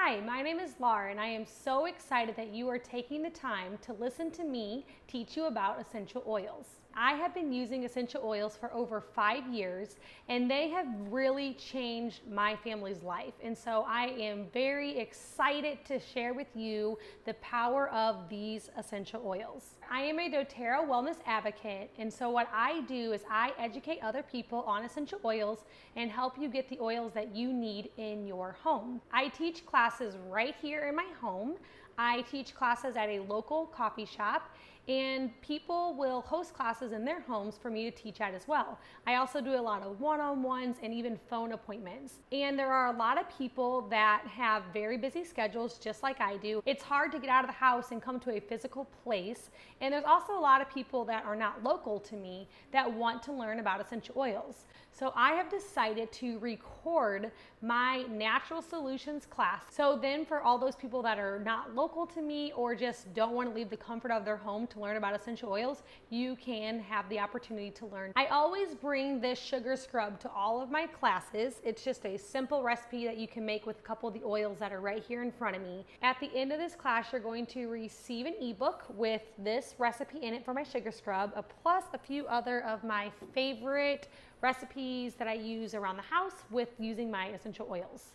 Hi, my name is Laura, and I am so excited that you are taking the time to listen to me teach you about essential oils. I have been using essential oils for over 5 years, and they have really changed my family's life. And so I am very excited to share with you the power of these essential oils. I am a doTERRA wellness advocate, and so what I do is I educate other people on essential oils and help you get the oils that you need in your home. I teach classes right here in my home. I teach classes at a local coffee shop, and people will host classes in their homes for me to teach at as well. I also do a lot of one-on-ones and even phone appointments. And there are a lot of people that have very busy schedules just like I do. It's hard to get out of the house and come to a physical place. And there's also a lot of people that are not local to me that want to learn about essential oils. So I have decided to record my natural solutions class. So then for all those people that are not local to me or just don't want to leave the comfort of their home to learn about essential oils, you can have the opportunity to learn. I always bring this sugar scrub to all of my classes. It's just a simple recipe that you can make with a couple of the oils that are right here in front of me. At the end of this class, you're going to receive an ebook with this recipe in it for my sugar scrub, plus a few other of my favorite recipes that I use around the house with using my essential oils.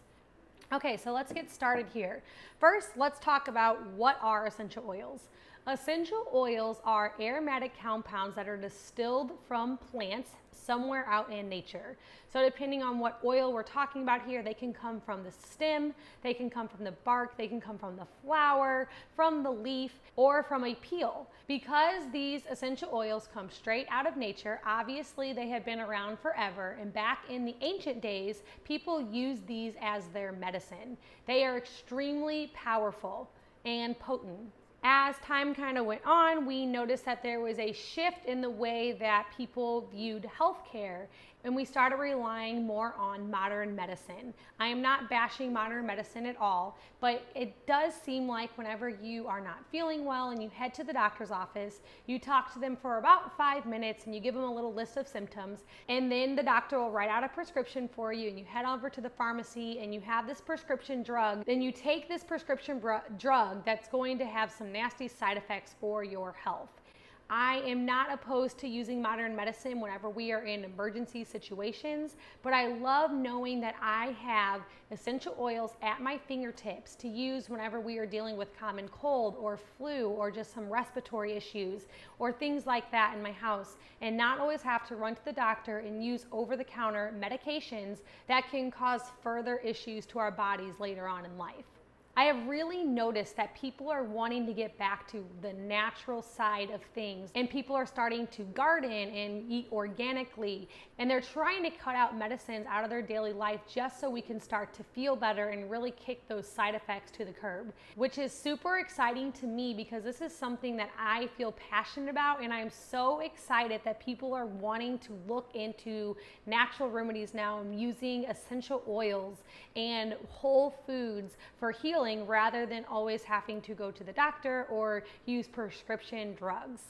Okay, so let's get started here. First, let's talk about what are essential oils. Essential oils are aromatic compounds that are distilled from plants somewhere out in nature. So depending on what oil we're talking about here, they can come from the stem, they can come from the bark, they can come from the flower, from the leaf, or from a peel. Because these essential oils come straight out of nature, obviously they have been around forever, and back in the ancient days, people used these as their medicine. They are extremely powerful and potent. As time kind of went on, we noticed that there was a shift in the way that people viewed healthcare, and we started relying more on modern medicine. I am not bashing modern medicine at all, but it does seem like whenever you are not feeling well and you head to the doctor's office, you talk to them for about 5 minutes and you give them a little list of symptoms, and then the doctor will write out a prescription for you, and you head over to the pharmacy and you have this prescription drug. Then you take this prescription drug that's going to have some nasty side effects for your health. I am not opposed to using modern medicine whenever we are in emergency situations, but I love knowing that I have essential oils at my fingertips to use whenever we are dealing with common cold or flu or just some respiratory issues or things like that in my house, and not always have to run to the doctor and use over-the-counter medications that can cause further issues to our bodies later on in life. I have really noticed that people are wanting to get back to the natural side of things, and people are starting to garden and eat organically, and they're trying to cut out medicines out of their daily life just so we can start to feel better and really kick those side effects to the curb, which is super exciting to me because this is something that I feel passionate about, and I'm so excited that people are wanting to look into natural remedies now and using essential oils and whole foods for healing rather than always having to go to the doctor or use prescription drugs.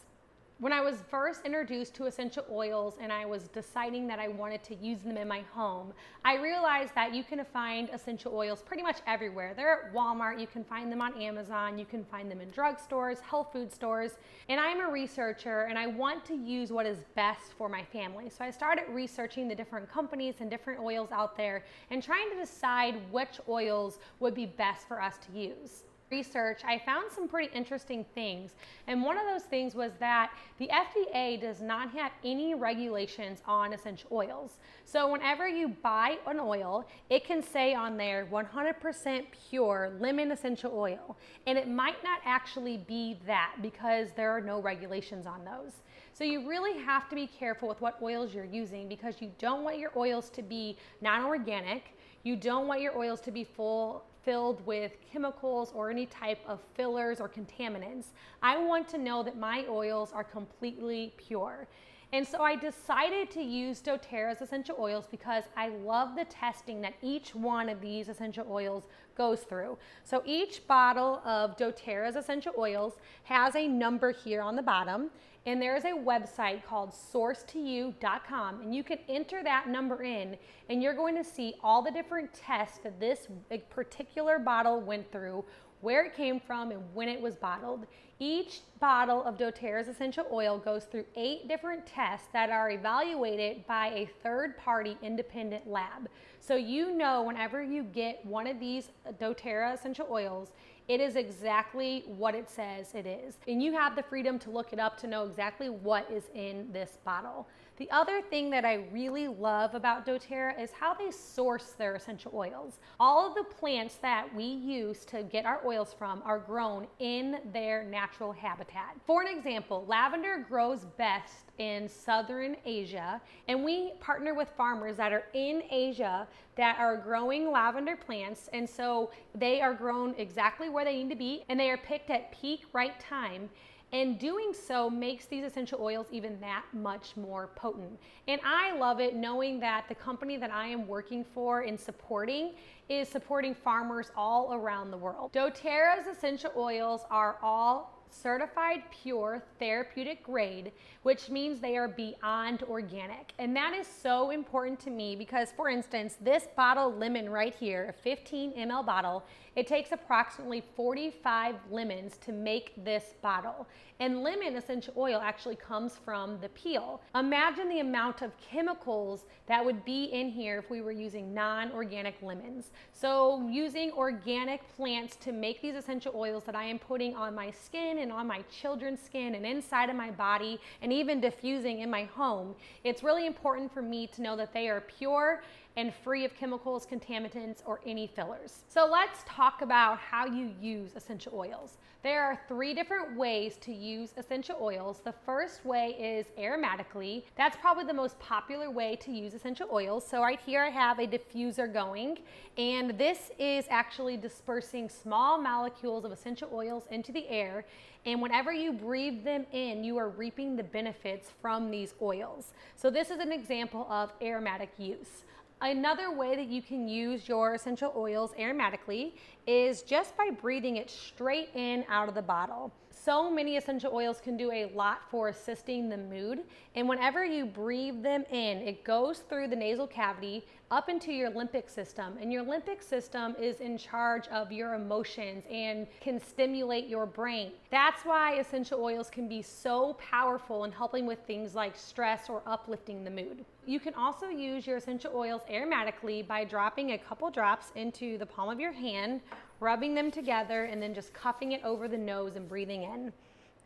When I was first introduced to essential oils and I was deciding that I wanted to use them in my home, I realized that you can find essential oils pretty much everywhere. They're at Walmart, you can find them on Amazon, you can find them in drugstores, health food stores, and I'm a researcher and I want to use what is best for my family. So I started researching the different companies and different oils out there and trying to decide which oils would be best for us to use. Research, I found some pretty interesting things, and one of those things was that the FDA does not have any regulations on essential oils. So whenever you buy an oil, it can say on there 100% pure lemon essential oil, and it might not actually be that because there are no regulations on those. So you really have to be careful with what oils you're using because you don't want your oils to be non-organic. You don't want your oils to be filled with chemicals or any type of fillers or contaminants. I want to know that my oils are completely pure. And so I decided to use doTERRA's essential oils because I love the testing that each one of these essential oils goes through. So each bottle of doTERRA's essential oils has a number here on the bottom, and there's a website called sourcetoyou.com, and you can enter that number in, and you're going to see all the different tests that this particular bottle went through, where it came from, and when it was bottled. Each bottle of doTERRA's essential oil goes through 8 different tests that are evaluated by a third-party independent lab. So you know whenever you get one of these doTERRA essential oils, it is exactly what it says it is. And you have the freedom to look it up to know exactly what is in this bottle. The other thing that I really love about doTERRA is how they source their essential oils. All of the plants that we use to get our oils from are grown in their natural habitat. For an example, lavender grows best in Southern Asia, and we partner with farmers that are in Asia that are growing lavender plants, and so they are grown exactly where they need to be, and they are picked at peak right time. And doing so makes these essential oils even that much more potent. And I love it knowing that the company that I am working for and supporting is supporting farmers all around the world. doTERRA's essential oils are all certified pure therapeutic grade, which means they are beyond organic. And that is so important to me because, for instance, this bottle lemon right here, a 15 ml bottle, it takes approximately 45 lemons to make this bottle. And lemon essential oil actually comes from the peel. Imagine the amount of chemicals that would be in here if we were using non-organic lemons. So using organic plants to make these essential oils that I am putting on my skin and on my children's skin and inside of my body and even diffusing in my home, it's really important for me to know that they are pure and free of chemicals, contaminants, or any fillers. So let's talk about how you use essential oils. There are 3 different ways to use essential oils. The first way is aromatically. That's probably the most popular way to use essential oils. So right here I have a diffuser going, and this is actually dispersing small molecules of essential oils into the air. And whenever you breathe them in, you are reaping the benefits from these oils. So this is an example of aromatic use. Another way that you can use your essential oils aromatically is just by breathing it straight in out of the bottle. So many essential oils can do a lot for assisting the mood, and whenever you breathe them in, it goes through the nasal cavity up into your limbic system, and your limbic system is in charge of your emotions and can stimulate your brain. That's why essential oils can be so powerful in helping with things like stress or uplifting the mood. You can also use your essential oils aromatically by dropping a couple drops into the palm of your hand, rubbing them together, and then just cupping it over the nose and breathing in.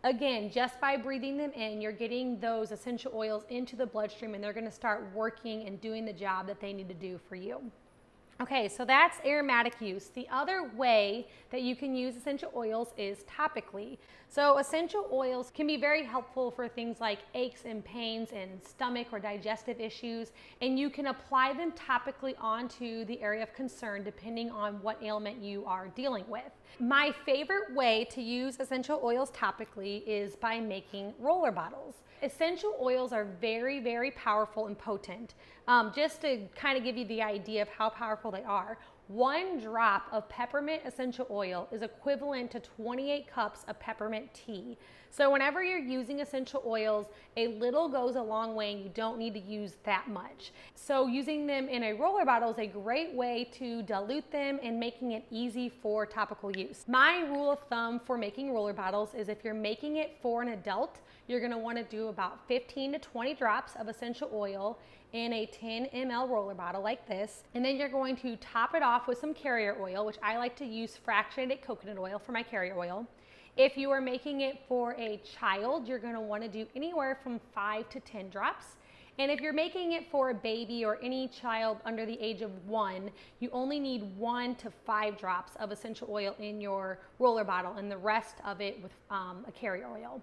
Again, just by breathing them in, you're getting those essential oils into the bloodstream, and they're going to start working and doing the job that they need to do for you. Okay, so that's aromatic use. The other way that you can use essential oils is topically. So essential oils can be very helpful for things like aches and pains and stomach or digestive issues, and you can apply them topically onto the area of concern depending on what ailment you are dealing with. My favorite way to use essential oils topically is by making roller bottles. Essential oils are very, very powerful and potent. Just to kind of give you the idea of how powerful they are, 1 drop of peppermint essential oil is equivalent to 28 cups of peppermint tea. So whenever you're using essential oils, a little goes a long way and you don't need to use that much. So using them in a roller bottle is a great way to dilute them and making it easy for topical use. My rule of thumb for making roller bottles is if you're making it for an adult, you're going to want to do about 15 to 20 drops of essential oil in a 10 ml roller bottle like this, and then you're going to top it off with some carrier oil, which I like to use fractionated coconut oil for my carrier oil. If you are making it for a child, you're going to want to do anywhere from 5 to 10 drops. And if you're making it for a baby or any child under the age of 1, you only need 1 to 5 drops of essential oil in your roller bottle and the rest of it with a carrier oil.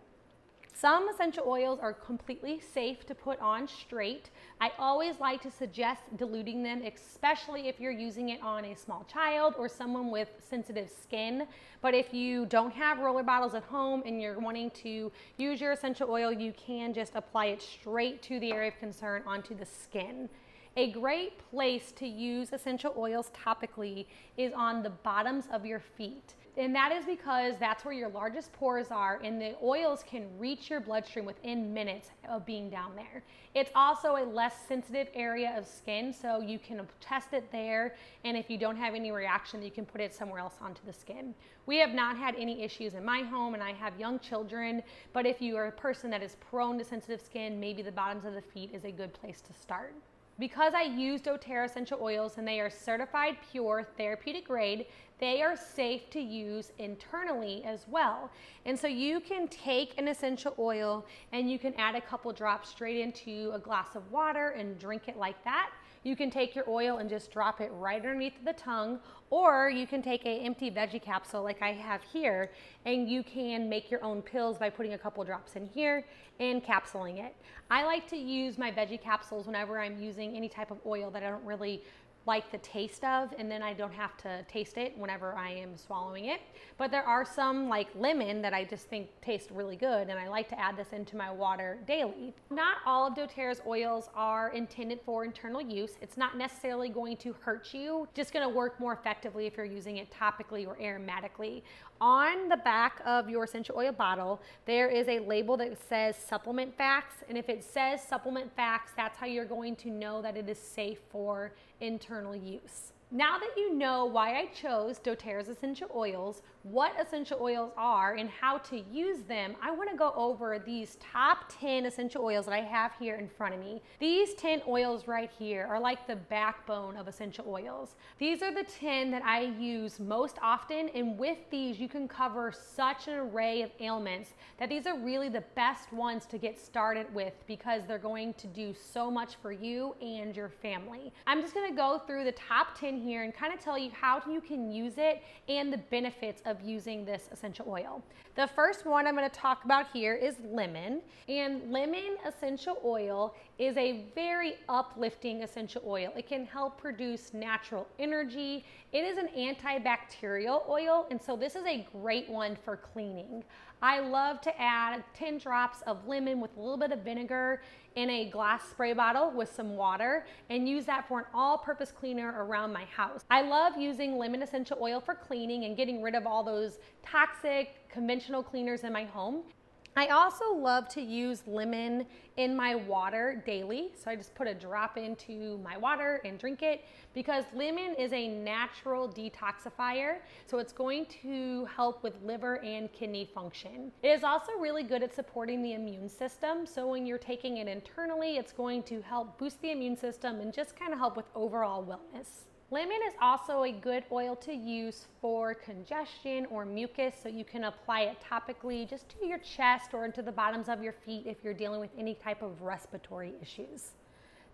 Some essential oils are completely safe to put on straight. I always like to suggest diluting them, especially if you're using it on a small child or someone with sensitive skin. But if you don't have roller bottles at home and you're wanting to use your essential oil, you can just apply it straight to the area of concern onto the skin. A great place to use essential oils topically is on the bottoms of your feet. And that is because that's where your largest pores are, and the oils can reach your bloodstream within minutes of being down there. It's also a less sensitive area of skin, so you can test it there, and if you don't have any reaction, you can put it somewhere else onto the skin. We have not had any issues in my home, and I have young children, but if you are a person that is prone to sensitive skin, maybe the bottoms of the feet is a good place to start. Because I use doTERRA essential oils and they are certified pure therapeutic grade, they are safe to use internally as well. And so you can take an essential oil and you can add a couple drops straight into a glass of water and drink it like that. You can take your oil and just drop it right underneath the tongue, or you can take an empty veggie capsule like I have here, and you can make your own pills by putting a couple drops in here and capsuling it. I like to use my veggie capsules whenever I'm using any type of oil that I don't really like the taste of, and then I don't have to taste it whenever I am swallowing it. But there are some like lemon that I just think taste really good, and I like to add this into my water daily. Not all of doTERRA's oils are intended for internal use. It's not necessarily going to hurt you, just going to work more effectively if you're using it topically or aromatically. On the back of your essential oil bottle, there is a label that says supplement facts, and if it says supplement facts, that's how you're going to know that it is safe for internal use. Now that you know why I chose doTERRA's essential oils, what essential oils are, and how to use them, I want to go over these top 10 essential oils that I have here in front of me. These 10 oils right here are like the backbone of essential oils. These are the 10 that I use most often, and with these you can cover such an array of ailments that these are really the best ones to get started with because they're going to do so much for you and your family. I'm just going to go through the top 10 here and kind of tell you how you can use it and the benefits of using this essential oil. The first one I'm going to talk about here is lemon, and lemon essential oil is a very uplifting essential oil. It can help produce natural energy. It is an antibacterial oil, and so this is a great one for cleaning. I love to add 10 drops of lemon with a little bit of vinegar in a glass spray bottle with some water and use that for an all-purpose cleaner around my house. I love using lemon essential oil for cleaning and getting rid of all those toxic conventional cleaners in my home. I also love to use lemon in my water daily. So I just put a drop into my water and drink it because lemon is a natural detoxifier. So it's going to help with liver and kidney function. It is also really good at supporting the immune system. So when you're taking it internally, it's going to help boost the immune system and just kind of help with overall wellness. Lemon is also a good oil to use for congestion or mucus, so you can apply it topically just to your chest or into the bottoms of your feet if you're dealing with any type of respiratory issues.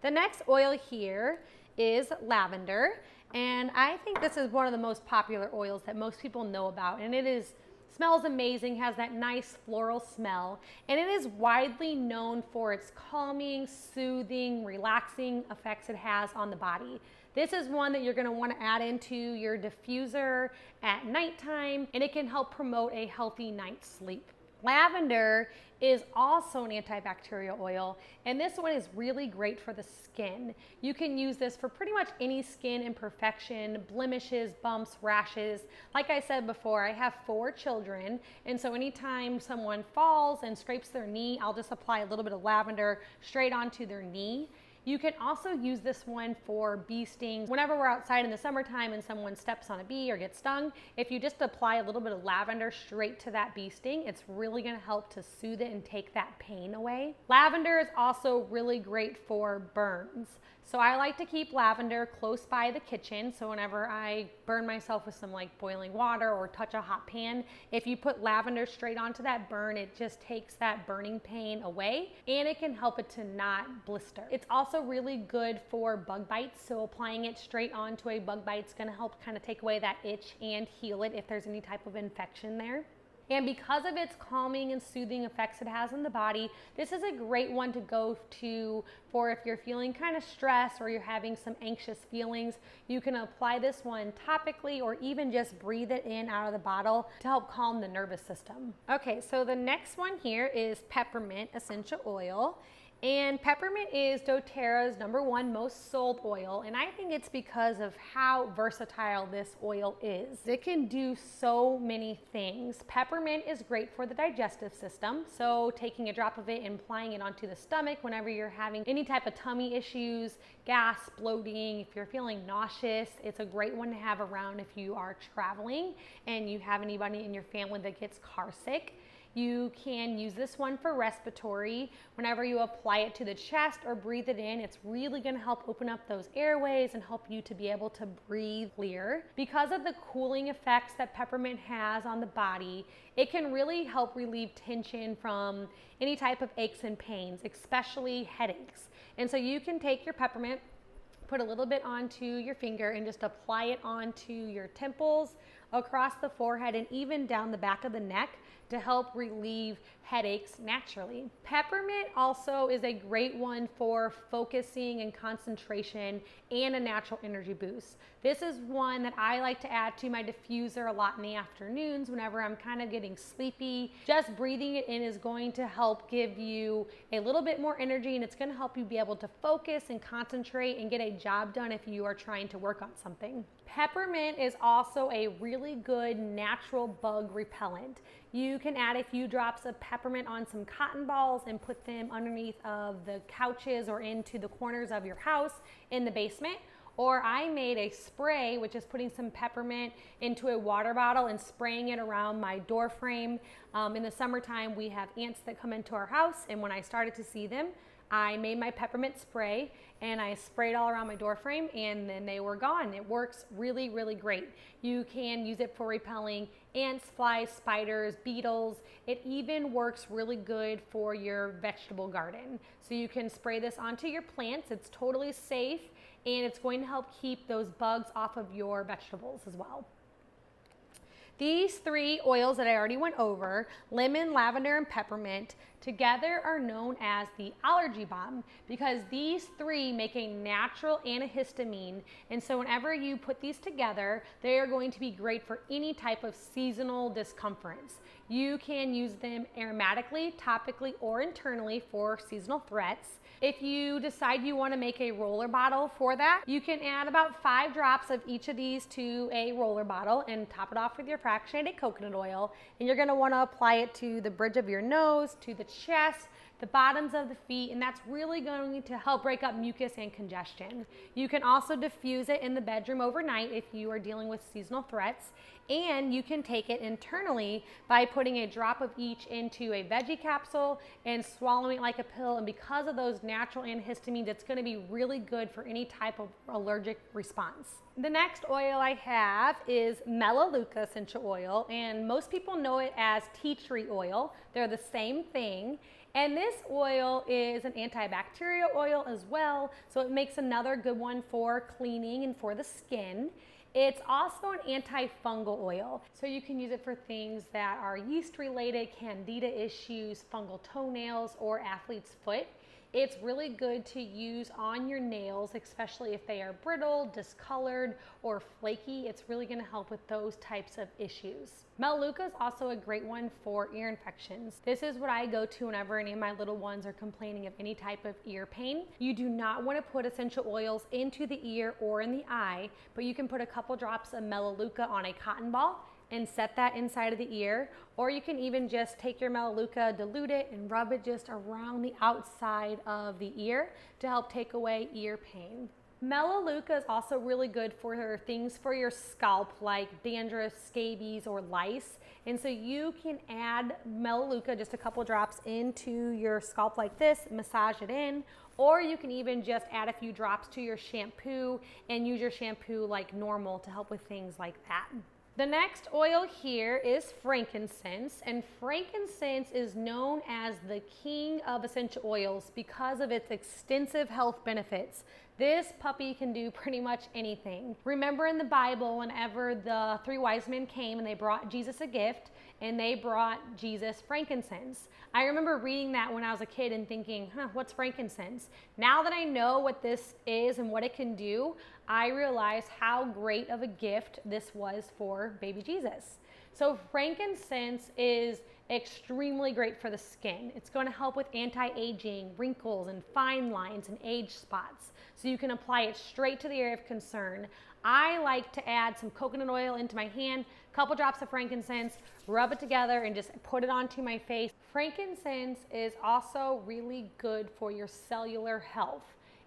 The next oil here is lavender, and I think this is one of the most popular oils that most people know about, and smells amazing, has that nice floral smell, and it is widely known for its calming, soothing, relaxing effects it has on the body. This is one that you're going to want to add into your diffuser at nighttime, and it can help promote a healthy night's sleep. Lavender is also an antibacterial oil, and this one is really great for the skin. You can use this for pretty much any skin imperfection, blemishes, bumps, rashes. Like I said before, I have 4 children, and so anytime someone falls and scrapes their knee, I'll just apply a little bit of lavender straight onto their knee. You can also use this one for bee stings. Whenever we're outside in the summertime and someone steps on a bee or gets stung, if you just apply a little bit of lavender straight to that bee sting, it's really going to help to soothe it and take that pain away. Lavender is also really great for burns. So I like to keep lavender close by the kitchen. So whenever I burn myself with some like boiling water or touch a hot pan, if you put lavender straight onto that burn, it just takes that burning pain away and it can help it to not blister. It's also really good for bug bites. So applying it straight onto a bug bite is going to help kind of take away that itch and heal it if there's any type of infection there. And because of its calming and soothing effects it has on the body, this is a great one to go to for if you're feeling kind of stressed or you're having some anxious feelings. You can apply this one topically or even just breathe it in out of the bottle to help calm the nervous system. Okay, so the next one here is peppermint essential oil. And peppermint is doTERRA's #1 most sold oil, and I think it's because of how versatile this oil is. It can do so many things. Peppermint is great for the digestive system, so taking a drop of it and applying it onto the stomach whenever you're having any type of tummy issues, gas, bloating, if you're feeling nauseous, it's a great one to have around if you are traveling and you have anybody in your family that gets car sick. You can use this one for respiratory. Whenever you apply it to the chest or breathe it in, it's really going to help open up those airways and help you to be able to breathe clear. Because of the cooling effects that peppermint has on the body, it can really help relieve tension from any type of aches and pains, especially headaches. And so you can take your peppermint, put a little bit onto your finger and just apply it onto your temples, across the forehead, and even down the back of the neck to help relieve headaches naturally. Peppermint also is a great one for focusing and concentration and a natural energy boost. This is one that I like to add to my diffuser a lot in the afternoons whenever I'm kind of getting sleepy. Just breathing it in is going to help give you a little bit more energy, and it's going to help you be able to focus and concentrate and get a job done if you are trying to work on something. Peppermint is also a really good natural bug repellent. You can add a few drops of peppermint on some cotton balls and put them underneath of the couches or into the corners of your house in the basement. Or I made a spray, which is putting some peppermint into a water bottle and spraying it around my door frame. In the summertime, we have ants that come into our house, and when I started to see them, I made my peppermint spray and I sprayed all around my door frame, and then they were gone. It works really, really great. You can use it for repelling ants, flies, spiders, beetles. It even works really good for your vegetable garden. So you can spray this onto your plants. It's totally safe, and it's going to help keep those bugs off of your vegetables as well. These three oils that I already went over, lemon, lavender, and peppermint, together are known as the allergy balm because these three make a natural antihistamine. And so whenever you put these together, they are going to be great for any type of seasonal discomforts. You can use them aromatically, topically, or internally for seasonal threats. If you decide you want to make a roller bottle for that, you can add about 5 drops of each of these to a roller bottle and top it off with your fractionated coconut oil. And you're going to want to apply it to the bridge of your nose, to the chest, the bottoms of the feet, and that's really going to help break up mucus and congestion. You can also diffuse it in the bedroom overnight if you are dealing with seasonal threats, and you can take it internally by putting a drop of each into a veggie capsule and swallowing it like a pill. And because of those natural antihistamines, it's going to be really good for any type of allergic response. The next oil I have is Melaleuca essential oil, and most people know it as tea tree oil. They're the same thing. And this oil is an antibacterial oil as well, so it makes another good one for cleaning and for the skin. It's also an antifungal oil, so you can use it for things that are yeast related, candida issues, fungal toenails, or athlete's foot. It's really good to use on your nails, especially if they are brittle, discolored, or flaky. It's really going to help with those types of issues. Melaleuca is also a great one for ear infections. This is what I go to whenever any of my little ones are complaining of any type of ear pain. You do not want to put essential oils into the ear or in the eye, but you can put a couple drops of Melaleuca on a cotton ball and set that inside of the ear, or you can even just take your Melaleuca, dilute it, and rub it just around the outside of the ear to help take away ear pain. Melaleuca is also really good for things for your scalp like dandruff, scabies, or lice. And so you can add Melaleuca, just a couple drops, into your scalp like this, massage it in, or you can even just add a few drops to your shampoo and use your shampoo like normal to help with things like that. The next oil here is frankincense, and frankincense is known as the king of essential oils because of its extensive health benefits. This puppy can do pretty much anything. Remember in the Bible, whenever the 3 wise men came and they brought Jesus a gift, and they brought Jesus frankincense. I remember reading that when I was a kid and thinking, what's frankincense? Now that I know what this is and what it can do, I realize how great of a gift this was for baby Jesus. So frankincense is extremely great for the skin. It's going to help with anti-aging, wrinkles, and fine lines and age spots. So you can apply it straight to the area of concern. I like to add some coconut oil into my hand, a couple drops of frankincense, rub it together, and just put it onto my face. Frankincense is also really good for your cellular health.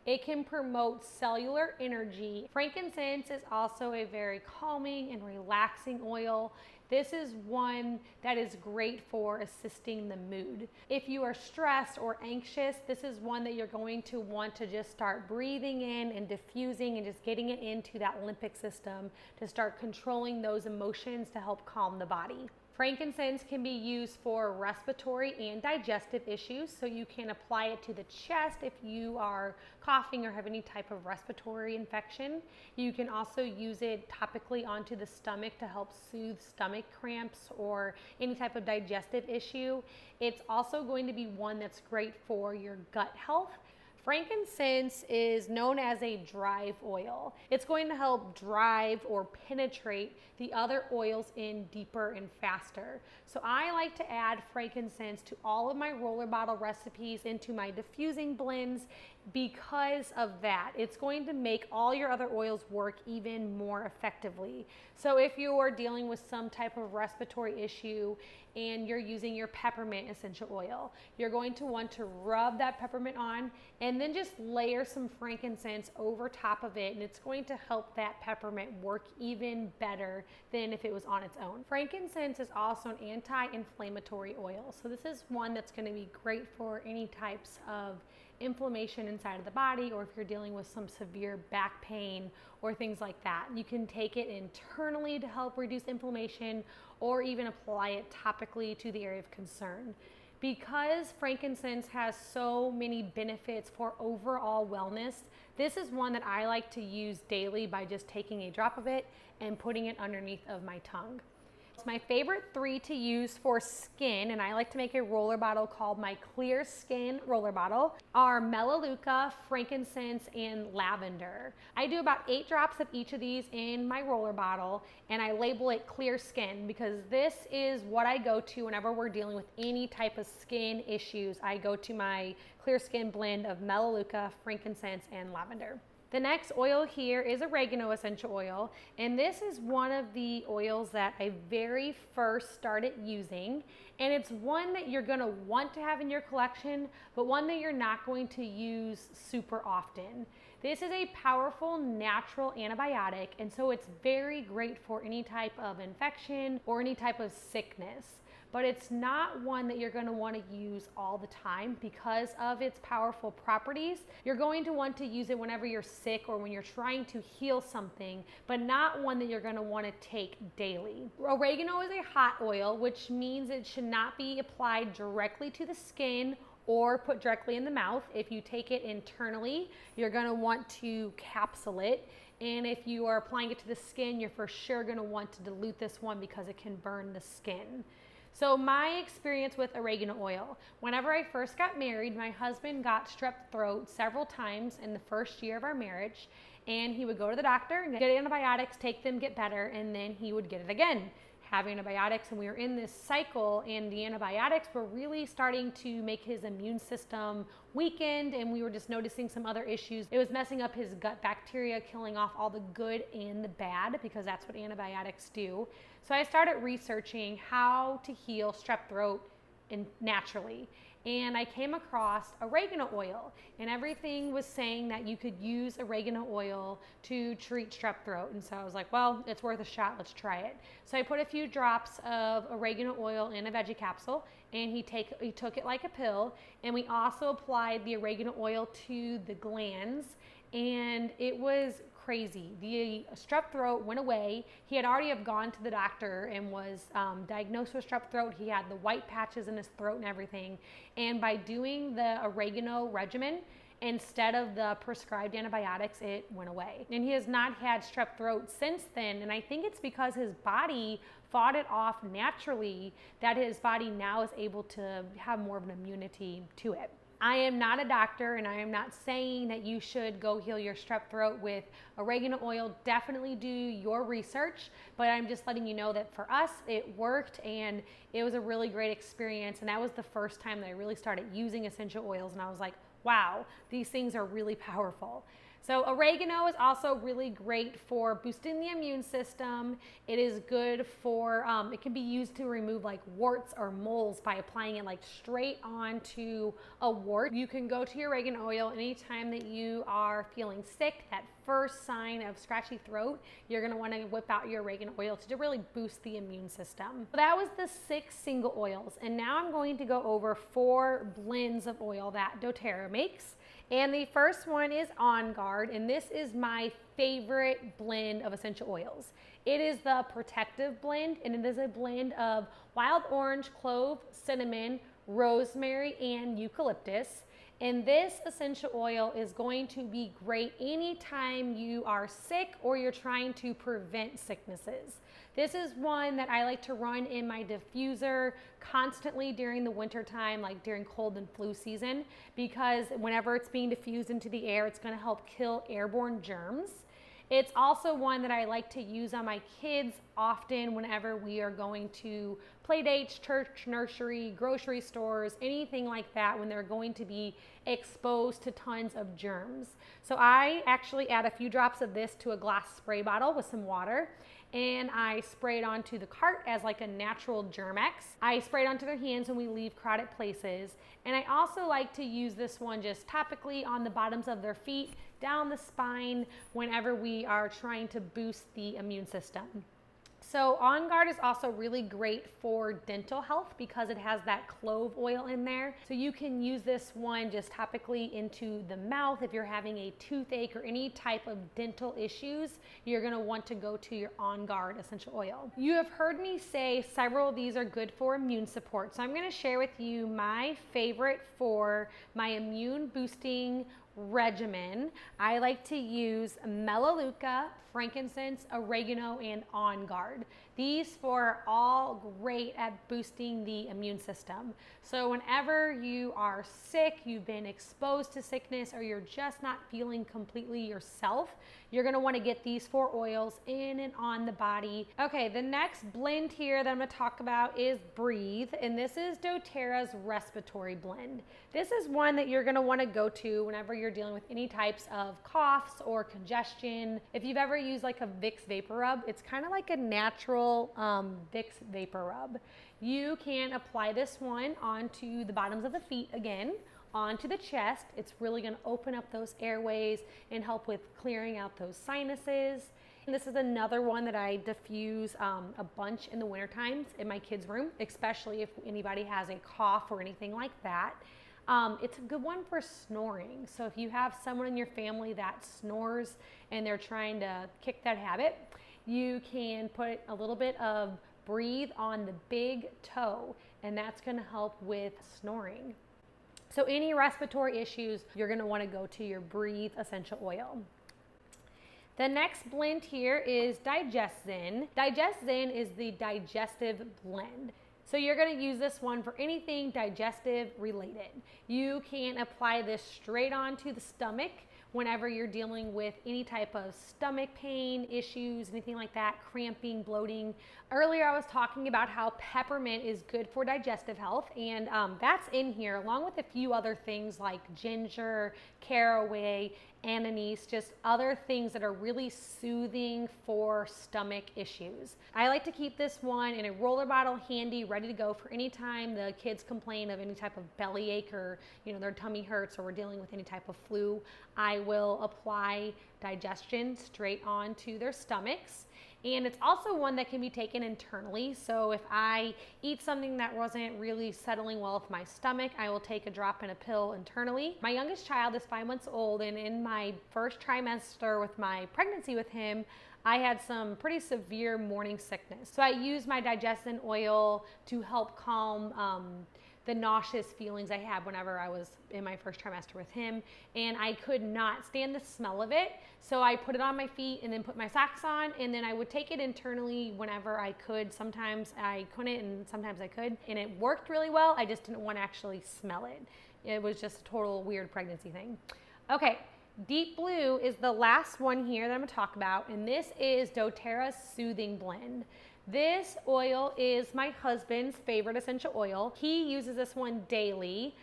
It can promote cellular energy. Frankincense is also a very calming and relaxing oil. This is one that is great for assisting the mood. If you are stressed or anxious, this is one that you're going to want to just start breathing in and diffusing and just getting it into that limbic system to start controlling those emotions to help calm the body. Frankincense can be used for respiratory and digestive issues, so you can apply it to the chest if you are coughing or have any type of respiratory infection. You can also use it topically onto the stomach to help soothe stomach cramps or any type of digestive issue. It's also going to be one that's great for your gut health. Frankincense is known as a drive oil. It's going to help drive or penetrate the other oils in deeper and faster. So I like to add frankincense to all of my roller bottle recipes, into my diffusing blends, because of that. It's going to make all your other oils work even more effectively. So if you are dealing with some type of respiratory issue and you're using your peppermint essential oil, you're going to want to rub that peppermint on and then just layer some frankincense over top of it, and it's going to help that peppermint work even better than if it was on its own. Frankincense is also an anti-inflammatory oil, so this is one that's going to be great for any types of inflammation inside of the body, or if you're dealing with some severe back pain or things like that. You can take it internally to help reduce inflammation, or even apply it topically to the area of concern. Because frankincense has so many benefits for overall wellness, this is one that I like to use daily by just taking a drop of it and putting it underneath of my tongue. My favorite 3 to use for skin, and I like to make a roller bottle called my Clear Skin roller bottle, are melaleuca, frankincense, and lavender. I do about 8 drops of each of these in my roller bottle, and I label it Clear Skin because this is what I go to whenever we're dealing with any type of skin issues. I go to my Clear Skin blend of melaleuca, frankincense, and lavender. The next oil here is oregano essential oil, and this is one of the oils that I very first started using, and it's one that you're going to want to have in your collection, but one that you're not going to use super often. This is a powerful natural antibiotic, and so it's very great for any type of infection or any type of sickness. But it's not one that you're going to want to use all the time because of its powerful properties. You're going to want to use it whenever you're sick or when you're trying to heal something, but not one that you're going to want to take daily. Oregano is a hot oil, which means it should not be applied directly to the skin or put directly in the mouth. If you take it internally, you're going to want to capsule it. And if you are applying it to the skin, you're for sure going to want to dilute this one because it can burn the skin. So my experience with oregano oil, whenever I first got married, my husband got strep throat several times in the first year of our marriage, and he would go to the doctor and get antibiotics, take them, get better, and then he would get it again, have antibiotics, and we were in this cycle, and the antibiotics were really starting to make his immune system weakened, and we were just noticing some other issues. It was messing up his gut bacteria, killing off all the good and the bad, because that's what antibiotics do. So I started researching how to heal strep throat naturally, and I came across oregano oil, and everything was saying that you could use oregano oil to treat strep throat. And so I was like, well, it's worth a shot, let's try it. So I put a few drops of oregano oil in a veggie capsule, and he took it like a pill, and we also applied the oregano oil to the glands, and it was crazy. The strep throat went away. He had already gone to the doctor and was diagnosed with strep throat. He had the white patches in his throat and everything. And by doing the oregano regimen instead of the prescribed antibiotics, it went away. And he has not had strep throat since then. And I think it's because his body fought it off naturally, that his body now is able to have more of an immunity to it. I am not a doctor, and I am not saying that you should go heal your strep throat with oregano oil. Definitely do your research, but I'm just letting you know that for us, it worked, and it was a really great experience. And that was the first time that I really started using essential oils, and I was like, wow, these things are really powerful. So oregano is also really great for boosting the immune system. It is good for, it can be used to remove like warts or moles by applying it like straight onto a wart. You can go to your oregano oil anytime that you are feeling sick. That first sign of scratchy throat, you're gonna wanna whip out your oregano oil to really boost the immune system. So that was the 6 single oils. And now I'm going to go over 4 blends of oil that doTERRA makes. And the first one is On Guard, and this is my favorite blend of essential oils. It is the Protective blend, and it is a blend of wild orange, clove, cinnamon, rosemary, and eucalyptus. And this essential oil is going to be great anytime you are sick or you're trying to prevent sicknesses. This is one that I like to run in my diffuser constantly during the winter time, like during cold and flu season, because whenever it's being diffused into the air, it's going to help kill airborne germs. It's also one that I like to use on my kids often whenever we are going to play dates, church, nursery, grocery stores, anything like that, when they're going to be exposed to tons of germs. So I actually add a few drops of this to a glass spray bottle with some water, and I spray it onto the cart as like a natural Germ-X. I spray it onto their hands when we leave crowded places. And I also like to use this one just topically on the bottoms of their feet, down the spine, whenever we are trying to boost the immune system. So On Guard is also really great for dental health because it has that clove oil in there. So you can use this one just topically into the mouth. If you're having a toothache or any type of dental issues, you're gonna want to go to your On Guard essential oil. You have heard me say several of these are good for immune support. So I'm gonna share with you my favorite for my immune boosting regimen. I like to use Melaleuca, frankincense, oregano, and On Guard. These 4 are all great at boosting the immune system. So whenever you are sick, you've been exposed to sickness, or you're just not feeling completely yourself, you're gonna wanna get these 4 oils in and on the body. Okay, the next blend here that I'm gonna talk about is Breathe, and this is doTERRA's respiratory blend. This is one that you're gonna wanna go to whenever you're dealing with any types of coughs or congestion. If you've ever used like a Vicks Vapor Rub, it's kind of like a natural Vicks Vapor Rub. You can apply this one onto the bottoms of the feet again, onto the chest. It's really going to open up those airways and help with clearing out those sinuses. And this is another one that I diffuse a bunch in the winter times in my kids' room, especially if anybody has a cough or anything like that. It's a good one for snoring. So if you have someone in your family that snores and they're trying to kick that habit, you can put a little bit of Breathe on the big toe, and that's going to help with snoring. So any respiratory issues, you're going to want to go to your Breathe essential oil. The next blend here is DigestZen. DigestZen is the digestive blend. So you're going to use this one for anything digestive related. You can apply this straight onto the stomach whenever you're dealing with any type of stomach pain issues, anything like that, cramping, bloating. Earlier I was talking about how peppermint is good for digestive health, and that's in here along with a few other things like ginger, caraway, anise, just other things that are really soothing for stomach issues. I like to keep this one in a roller bottle handy, ready to go for any time the kids complain of any type of bellyache, or their tummy hurts, or we're dealing with any type of flu. I will apply digestion straight onto their stomachs. And it's also one that can be taken internally. So if I eat something that wasn't really settling well with my stomach, I will take a drop in a pill internally. My youngest child is 5 months old, and in my first trimester with my pregnancy with him, I had some pretty severe morning sickness. So I used my DigestZen oil to help calm the nauseous feelings I had whenever I was in my first trimester with him, and I could not stand the smell of it. So I put it on my feet and then put my socks on, and then I would take it internally whenever I could. Sometimes I couldn't and sometimes I could, and it worked really well. I just didn't want to actually smell it. It was just a total weird pregnancy thing. Okay, Deep Blue is the last one here that I'm going to talk about, and this is doTERRA's Soothing Blend. This oil is my husband's favorite essential oil. He uses this one daily.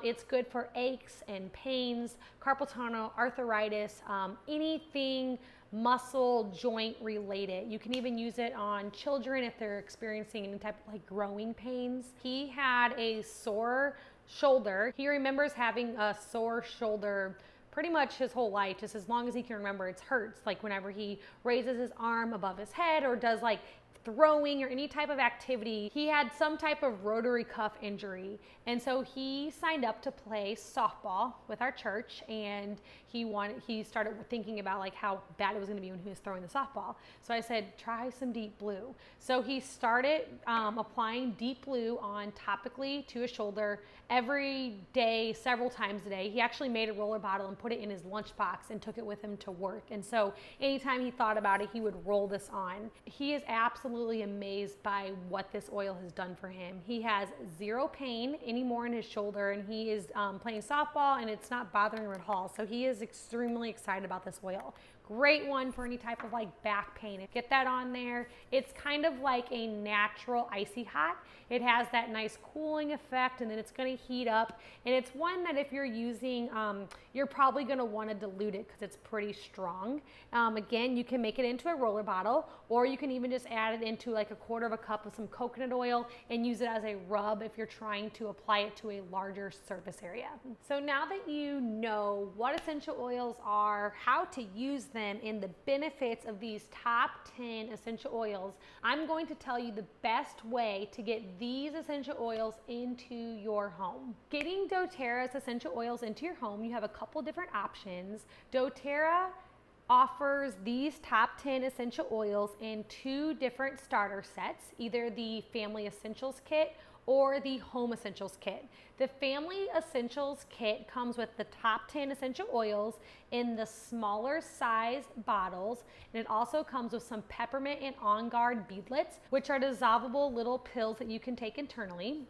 It's good for aches and pains, carpal tunnel, arthritis, anything muscle, joint related. You can even use it on children if they're experiencing any type of like growing pains. He had a sore shoulder. He remembers having a sore shoulder pretty much his whole life, just as long as he can remember. It hurts like whenever he raises his arm above his head or does like throwing or any type of activity. He had some type of rotary cuff injury, and so he signed up to play softball with our church, and he started thinking about like how bad it was going to be when he was throwing the softball. So I said, try some Deep Blue. So he started applying Deep Blue on topically to his shoulder every day, several times a day. He actually made a roller bottle and put it in his lunchbox and took it with him to work. And so anytime he thought about it, he would roll this on. He is absolutely amazed by what this oil has done for him. He has zero pain anymore in his shoulder, and he is playing softball and it's not bothering him at all. So he is extremely excited about this oil. Great one for any type of like back pain. Get that on there. It's kind of like a natural icy hot. It has that nice cooling effect, and then it's going to heat up. And it's one that if you're using, you're probably going to want to dilute it because it's pretty strong. Again, you can make it into a roller bottle, or you can even just add it into like a quarter of a cup of some coconut oil and use it as a rub if you're trying to apply it to a larger surface area. So now that you know what essential oils are, how to use them, and the benefits of these top 10 essential oils, I'm going to tell you the best way to get these essential oils into your home. Getting doTERRA's essential oils into your home, you have a couple different options. doTERRA offers these top 10 essential oils in 2 different starter sets, either the Family Essentials Kit or the Home Essentials Kit. The Family Essentials Kit comes with the top 10 essential oils in the smaller size bottles, and it also comes with some peppermint and On Guard beadlets, which are dissolvable little pills that you can take internally.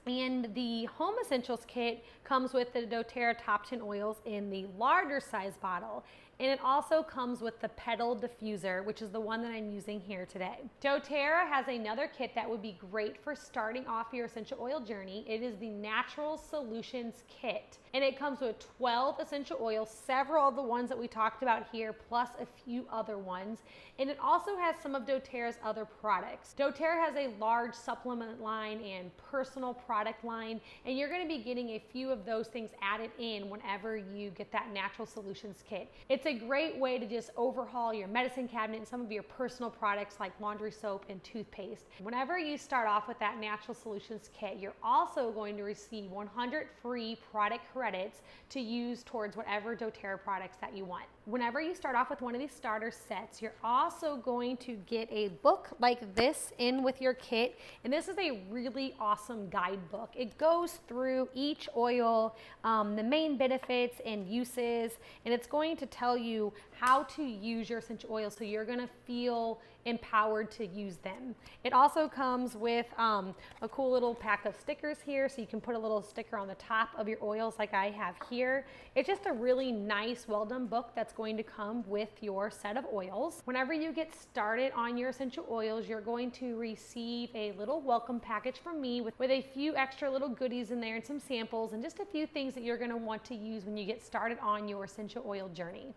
And the Home Essentials Kit comes with the doTERRA top 10 oils in the larger size bottle. And it also comes with the Petal Diffuser, which is the one that I'm using here today. doTERRA has another kit that would be great for starting off your essential oil journey. It is the Natural Solutions Kit. And it comes with 12 essential oils, several of the ones that we talked about here, plus a few other ones. And it also has some of doTERRA's other products. doTERRA has a large supplement line and personal product line, and you're going to be getting a few of those things added in whenever you get that Natural Solutions Kit. It's a great way to just overhaul your medicine cabinet and some of your personal products like laundry soap and toothpaste. Whenever you start off with that Natural Solutions Kit, you're also going to receive 100 free product credits to use towards whatever doTERRA products that you want. Whenever you start off with one of these starter sets, you're also going to get a book like this in with your kit, and this is a really awesome guidebook. It goes through each oil, the main benefits and uses, and it's going to tell you how to use your essential oils so you're going to feel empowered to use them. It also comes with a cool little pack of stickers here, so you can put a little sticker on the top of your oils like I have here. It's just a really nice, well done book that's going to come with your set of oils. Whenever you get started on your essential oils, you're going to receive a little welcome package from me with a few extra little goodies in there and some samples and just a few things that you're going to want to use when you get started on your essential oil journey.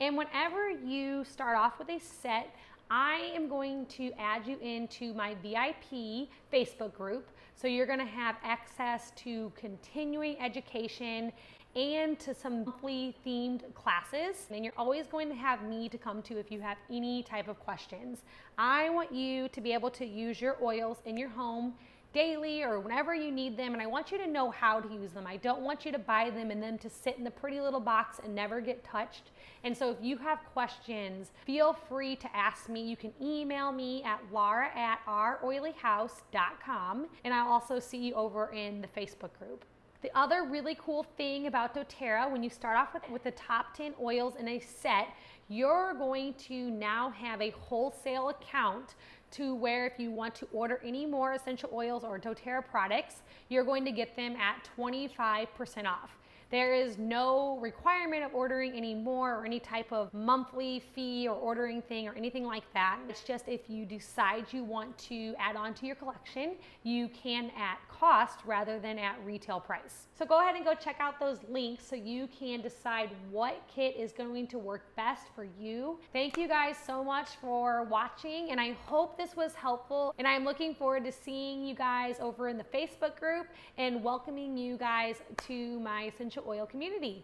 And whenever you start off with a set, I am going to add you into my VIP Facebook group. So you're going to have access to continuing education and to some monthly themed classes. And you're always going to have me to come to if you have any type of questions. I want you to be able to use your oils in your home daily or whenever you need them, and I want you to know how to use them. I don't want you to buy them and then to sit in the pretty little box and never get touched. And so if you have questions, feel free to ask me. You can email me at laura@ouroilyhouse.com, and I'll also see you over in the Facebook group. The other really cool thing about doTERRA, when you start off with the top 10 oils in a set, you're going to now have a wholesale account to where if you want to order any more essential oils or doTERRA products, you're going to get them at 25% off. There is no requirement of ordering any more or any type of monthly fee or ordering thing or anything like that. It's just if you decide you want to add on to your collection, you can at cost rather than at retail price. So go ahead and go check out those links so you can decide what kit is going to work best for you. Thank you guys so much for watching, and I hope this was helpful, and I'm looking forward to seeing you guys over in the Facebook group and welcoming you guys to my essential oil community.